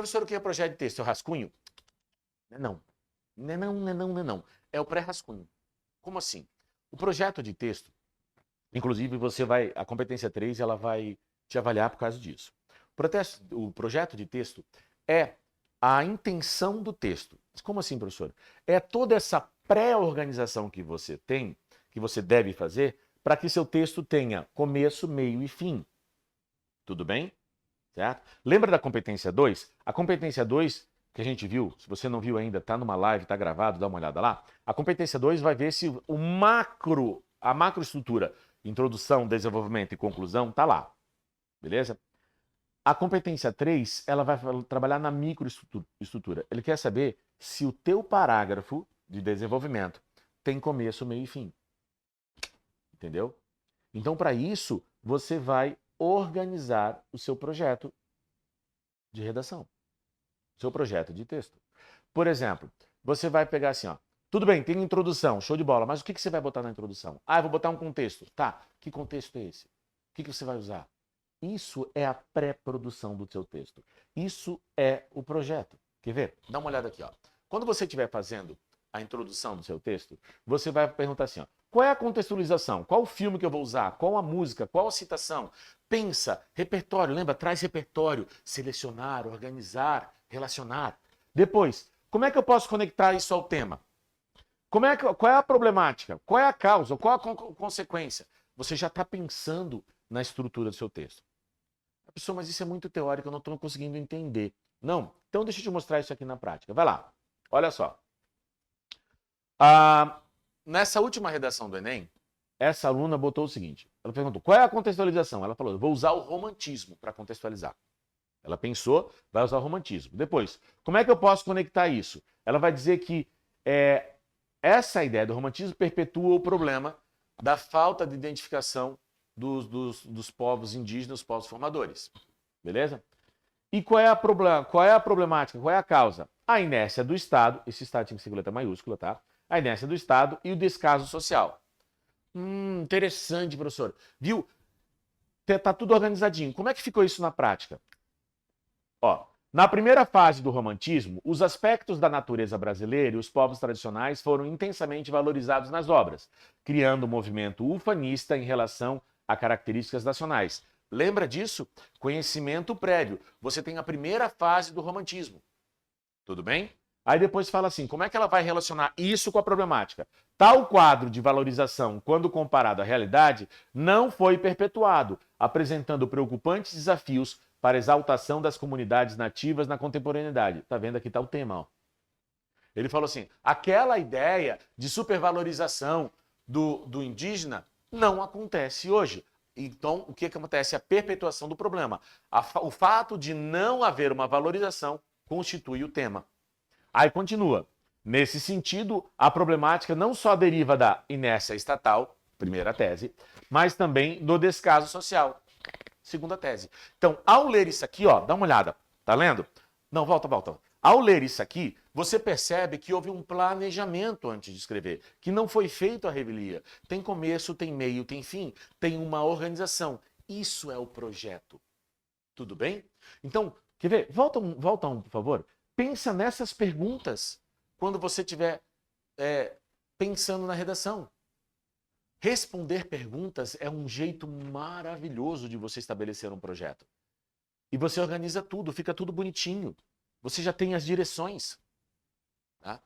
Professor, o que é projeto de texto? É o rascunho? Não. Não. É o pré-rascunho. Como assim? O projeto de texto, inclusive a competência 3, ela vai te avaliar por causa disso. O projeto de texto é a intenção do texto. Como assim, professor? É toda essa pré-organização que você tem, que você deve fazer, para que seu texto tenha começo, meio e fim. Tudo bem? Certo? Lembra da competência 2? A competência 2, que a gente viu, se você não viu ainda, está numa live, está gravado, dá uma olhada lá. A competência 2 vai ver se a macroestrutura, introdução, desenvolvimento e conclusão, está lá. Beleza? A competência 3, ela vai trabalhar na microestrutura. Ele quer saber se o teu parágrafo de desenvolvimento tem começo, meio e fim. Entendeu? Então, para isso, você vai organizar o seu projeto de redação, seu projeto de texto. Por exemplo, você vai pegar assim, ó, tudo bem, tem introdução, show de bola, mas o que você vai botar na introdução? Ah, eu vou botar um contexto. Tá, que contexto é esse? O que você vai usar? Isso é a pré-produção do seu texto. Isso é o projeto. Quer ver? Dá uma olhada aqui, ó. Quando você estiver fazendo a introdução do seu texto, você vai perguntar assim, ó, qual é a contextualização? Qual o filme que eu vou usar? Qual a música? Qual a citação? Pensa, repertório, lembra? Traz repertório, selecionar, organizar, relacionar. Depois, como é que eu posso conectar isso ao tema? Qual é a problemática? Qual é a causa? Qual a consequência? Você já está pensando na estrutura do seu texto. A pessoa, mas isso é muito teórico, eu não estou conseguindo entender. Não, então deixa eu te mostrar isso aqui na prática. Vai lá, olha só. Nessa última redação do Enem, essa aluna botou o seguinte, ela perguntou, qual é a contextualização? Ela falou, eu vou usar o romantismo para contextualizar. Ela pensou, vai usar o romantismo. Depois, como é que eu posso conectar isso? Ela vai dizer que essa ideia do romantismo perpetua o problema da falta de identificação dos povos indígenas, os povos formadores. Beleza? E qual é a problemática? Qual é a causa? A inércia do Estado, esse Estado tinha que ser com letra maiúscula, tá? A inércia do Estado e o descaso social. Interessante, professor. Viu? Tá tudo organizadinho. Como é que ficou isso na prática? Ó, na primeira fase do romantismo, os aspectos da natureza brasileira e os povos tradicionais foram intensamente valorizados nas obras, criando um movimento ufanista em relação a características nacionais. Lembra disso? Conhecimento prévio. Você tem a primeira fase do romantismo. Tudo bem? Aí depois fala assim, como é que ela vai relacionar isso com a problemática? Tal quadro de valorização, quando comparado à realidade, não foi perpetuado, apresentando preocupantes desafios para a exaltação das comunidades nativas na contemporaneidade. Tá vendo? Aqui está o tema. Ó. Ele falou assim, aquela ideia de supervalorização do indígena não acontece hoje. Então, o que acontece? A perpetuação do problema. O fato de não haver uma valorização constitui o tema. Aí continua. Nesse sentido, a problemática não só deriva da inércia estatal, primeira tese, mas também do descaso social, segunda tese. Então, ao ler isso aqui, ó, dá uma olhada. Tá lendo? Não, volta. Ao ler isso aqui, você percebe que houve um planejamento antes de escrever, que não foi feito a revelia. Tem começo, tem meio, tem fim, tem uma organização. Isso é o projeto. Tudo bem? Então, quer ver? Volta um, por favor. Pensa nessas perguntas quando você estiver pensando na redação. Responder perguntas é um jeito maravilhoso de você estabelecer um projeto. E você organiza tudo, fica tudo bonitinho. Você já tem as direções. Tá?